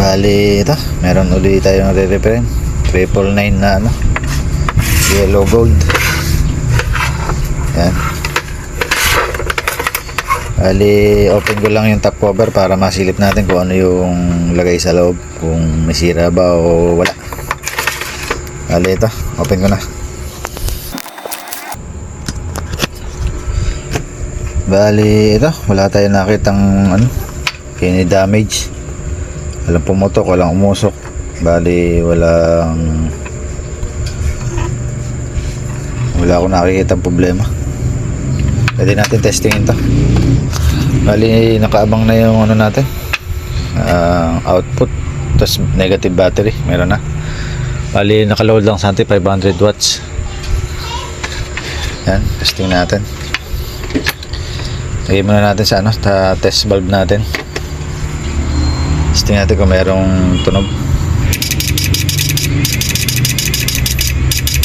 Bali ito, meron ulit tayong re-reprint 999 na yellow gold. Yan. Bali open ko lang yung top cover para masilip natin kung ano yung lagay sa loob, kung may sira ba o wala. Bali ito, open ko na. Bali ito, wala tayong nakitang any damage. Walang pumutok, walang umusok. Bali wala akong nakikita problema. Pwede natin testingin to. Bali nakaabang na yung natin, output, tapos negative battery meron na. Bali nakaload lang sa 500 watts. Yan, testing natin. Lagay muna natin sa sa test valve natin. Testing natin kung merong tunog.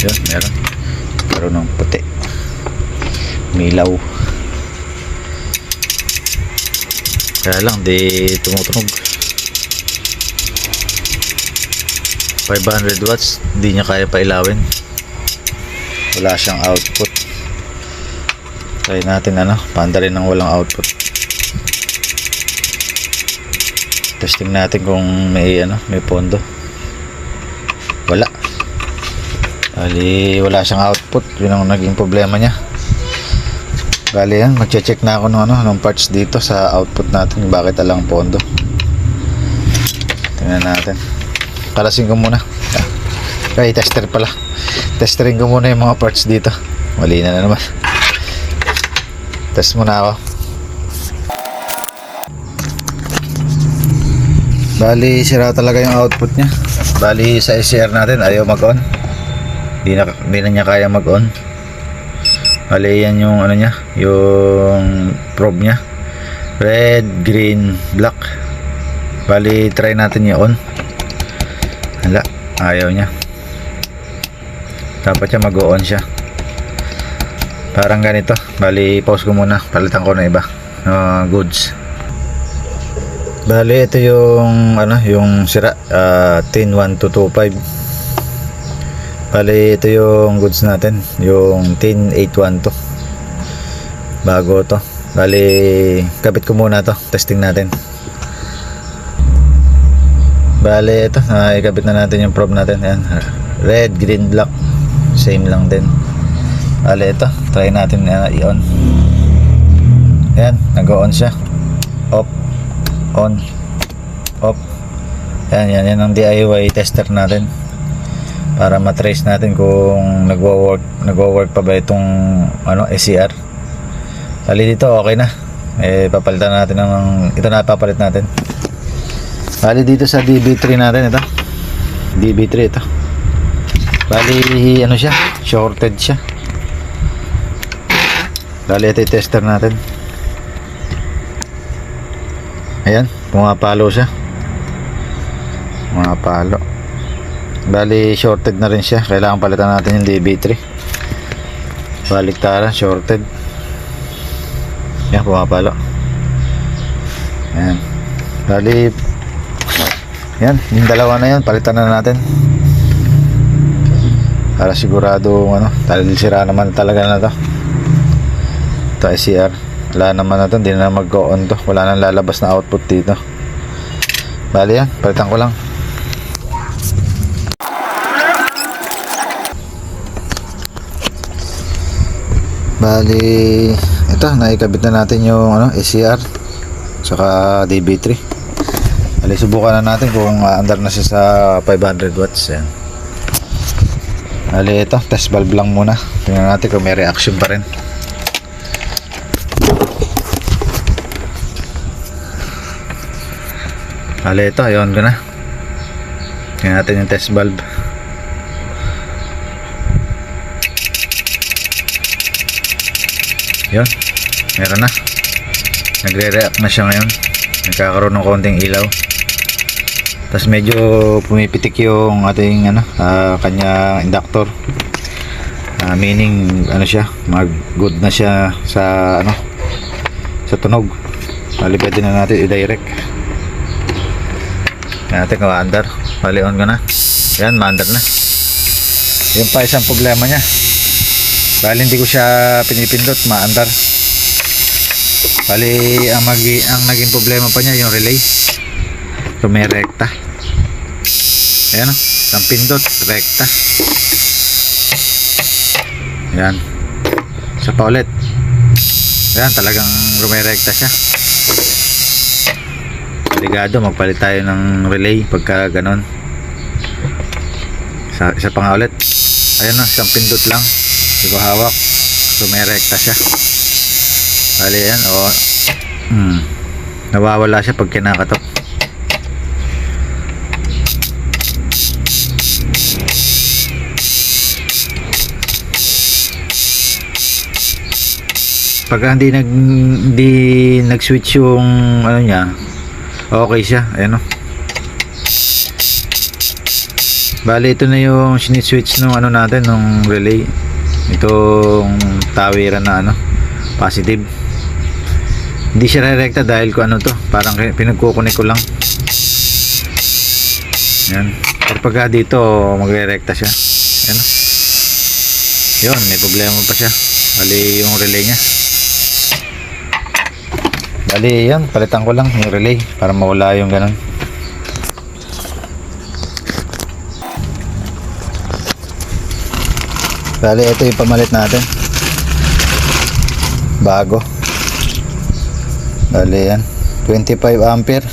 Yun, meron ng puti, milaw. Kaya lang di tumutunog. 500 watts, di niya kaya pailawin. Wala siyang output. Try natin panda rin ng walang output. Testing natin kung may pondo. Wala. Bali wala siyang output. Yun ang naging problema niya. Bali yan, magche-check na ako ng parts dito sa output natin, bakit alang pondo. Tingnan natin. Kalasin ko muna. Okay, tester pala. Testerin ko muna yung mga parts dito. Mali na naman. Test muna ako. Bali sira talaga yung output niya. Bali sa SCR natin ayaw mag-on. Di na niya kaya mag-on. Bali yan yung niya, yung probe niya. Red, green, black. Bali try natin yung on. Wala, ayaw niya. Dapat siya mag-on siya. Parang ganito. Bali pause ko muna, palitan ko na iba goods. Bali ito yung yung sira, 101225. Bali ito yung goods natin, yung 10812. Bago to. Bali kabit ko muna to, testing natin. Bali ito, ikabit na natin yung probe natin. Ayan. Red, green, black, same lang din. Bali ito, try natin i-on. Ayan, nag-on siya. Off, on, off. Yan ang DIY tester natin para matrace natin kung nagwo-work pa ba itong SCR. Bali dito okay na. Papalitan natin ito na papalit natin. Bali dito sa DB3 natin, ito DB3 ito. Bali siya, shorted siya. Bali ito yung tester natin. Ayan, pumapalo siya. Pumapalo. Bali shorted na rin siya. Kailangan palitan natin yung DB3. Baliktaran, shorted. Ayan, pumapalo. Ayan. Bali yan, yung dalawa na yan, palitan na natin. Para sigurado dahil sira naman talaga na to. Ito SCR. Wala naman na to, hindi na mag-on to. Wala nang lalabas na output dito. Bali yan, palitan ko lang. Bali ito, naikabit na natin yung SCR saka DB3. Bali subukan na natin kung andar na siya sa 500 watts. Yan. Bali ito, test valve lang muna. Tingnan natin kung may reaction pa rin. Bali ito, ayun ko na. Tingnan natin yung test valve. Yun, meron na. Nagre-react na siya ngayon. Nagkakaroon ng konting ilaw. Tapos medyo pumipitik yung ating kanya inductor. Meaning siya, mag-good na siya sa sa tunog. Bali pwede na natin i-direct. Yan natin kung under. Bali on ko na. Yan, ma-under na. Yung pa isang problema niya. Bali hindi ko siya pinipindot, ma-under. Bali ang naging problema pa niya yung relay. Rumirekta. Ayan o, isang pindot, rekta. Ayan. Isa pa ulit. Ayan, talagang rumirekta siya. Delikado, magpalit tayo ng relay pagka ganon. Isa pa nga ulit. Ayan na, isang pindot lang. Hindi ko hawak. Rumirekta siya. Bali yan, o. Nawawala siya pag kinakatok. Pagka hindi nag-switch yung ano niya, okay siya. Ayan o. Bali ito na yung switch nung ano natin, nung relay. Itong tawiran na ano, positive. Hindi siya re-recta dahil ko ano to, parang pinagkukunik ko lang. Ayan. Pero pagka dito magre-recta siya. Ayan o. Yun, may problema pa siya. Bali yung relay niya. Bali yan, palitan ko lang yung relay para mawala yung ganun. Bali ito yung pamalit natin. Bago. Bali yan, 25 ampere.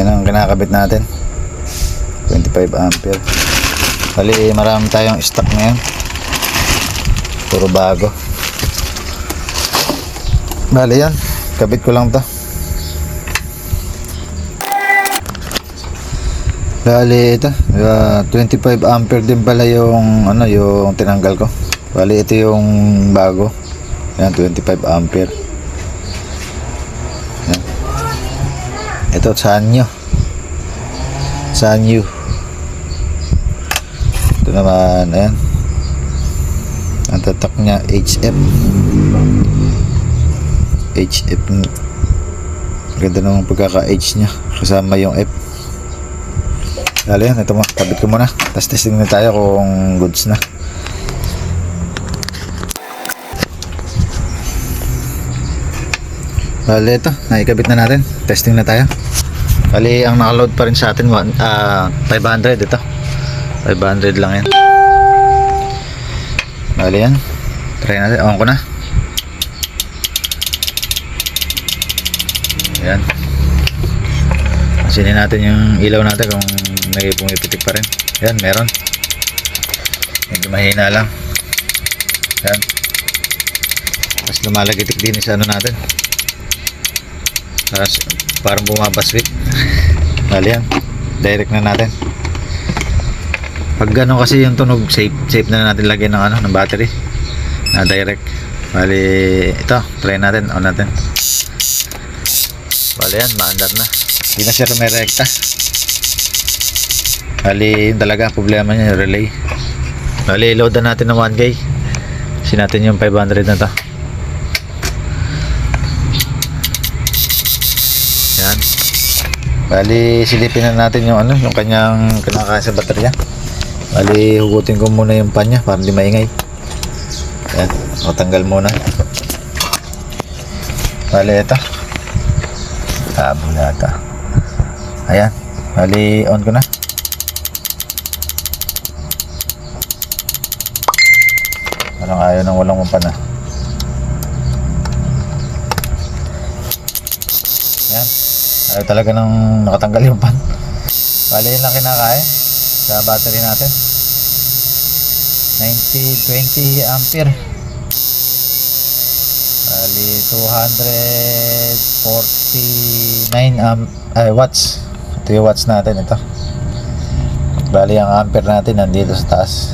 Yan ang kinakabit natin. 25 ampere. Bali marami tayong stock ngayon. Puro bago. Bali yan, kabit ko lang to. Bali ito, 25 ampere din pala yung ano, yung tinanggal ko. Bali ito yung bago. Yan, 25 ampere. Yan. Ito Sanyo. Sanyo. Ito naman, ayan. Ang tatak niya HF. HF. Ganda naman pagkaka-H nya kasama yung F. Dali yan, ito mo, kabit ko muna, tapos testing na tayo kung goods na. Bali ito, naikabit na natin, testing na tayo. Bali ang nakaload pa rin sa atin 500 ito, 500 lang yan. Bali yan, try natin, on ko na. Yan. Asinin natin yung ilaw natin kung pumipitik pa rin. Yan, meron. Medyo mahina lang. Yan. Mas lumalagitik din sa ano natin. Parang bumabaswit. Bali yan. Direct na natin. Pag gano'n kasi yung tunog, safe na natin lagyan ng ano, ng battery. Na direct. Bali, ito, try natin, on natin. Bali yan, maandar na. Hindi na siya rumirekta. Bali yun talaga problema niya, yung relay. Bali load na natin ng 1K. Kasi natin yung 500 na to. Yan. Bali silipin na natin yung ano, yung kanyang kinakaya sa baterya. Bali hugutin ko muna yung pan niya para hindi maingay. Yan, matanggal muna. Bali ito. Tabulata. Ayan, bali on ko na. Parang ayaw nang walang umpan na. Ayan, ayaw talaga nang nakatanggal yung pan. Bali yun lang kinakain sa battery natin. 20 ampere. Bali 249 watts. Ito yung watts natin, ito. Bali ang ampere natin nandito sa taas.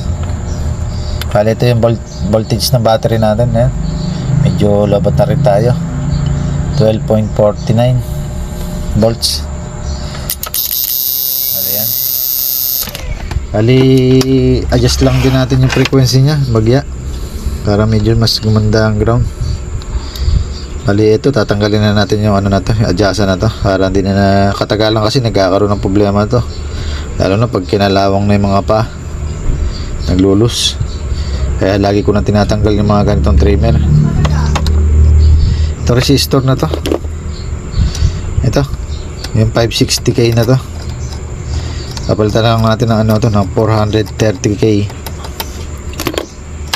Bali ito yung voltage ng battery natin. Yan. Medyo labat na rin tayo. 12.49 volts. Bali yan. Bali adjust lang din natin yung frequency nya, bagya, para medyo mas gumanda ang ground. Bali ito, tatanggalin na natin yung ano na to, yung adjasa na to, para hindi na katagalan kasi nagkakaroon ng problema to, lalo na pag kinalawang na yung mga pa, naglulus. Kaya lagi ko na tinatanggal yung mga ganitong trimmer. Ito resistor na to, ito yung 560k na to, kapalitan lang natin ng ano to, ng 430k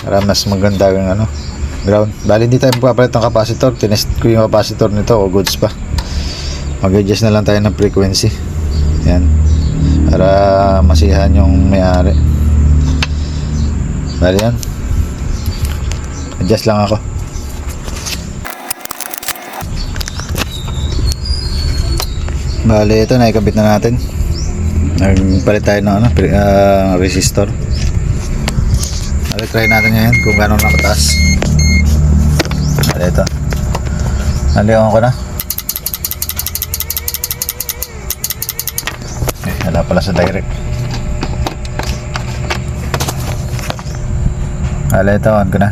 para mas maganda yung ano ground. Bali hindi tayo magpapalit ng capacitor, tinest ko yung capacitor nito o goods pa, mag-adjust na lang tayo ng frequency, yan, para masihan yung may-ari. Bali yan, adjust lang ako. Bali ito, naikabit na natin, nagpalit tayo ng ano, resistor. Bali try natin ngayon kung gano'n nakataas. Bali ito, naliwan ko na. Wala pala sa direct. Bali ito, on ko na.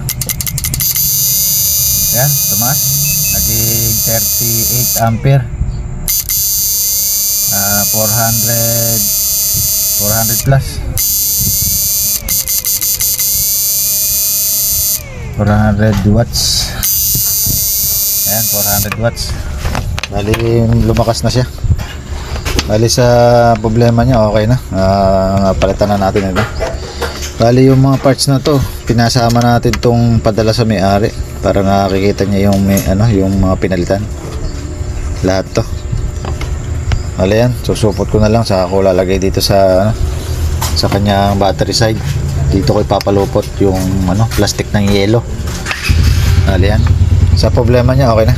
Yan, tumaas, naging 38 ampere, 400 plus, 400 watts. Ayan, 400 watts. Bali lumakas na siya. Bali sa problema niya okay na, palitan na natin ito. Bali yung mga parts na to, pinasama natin tong padala sa may-ari para nakikita niya yung may, ano, yung mga pinalitan lahat to. Bali yan, susupot ko na lang, saka ko lalagay dito sa ano, sa kanyang battery side. Dito ko ipapalupot yung ano, plastic ng yelo. Bali yan, sa problema niya okay na.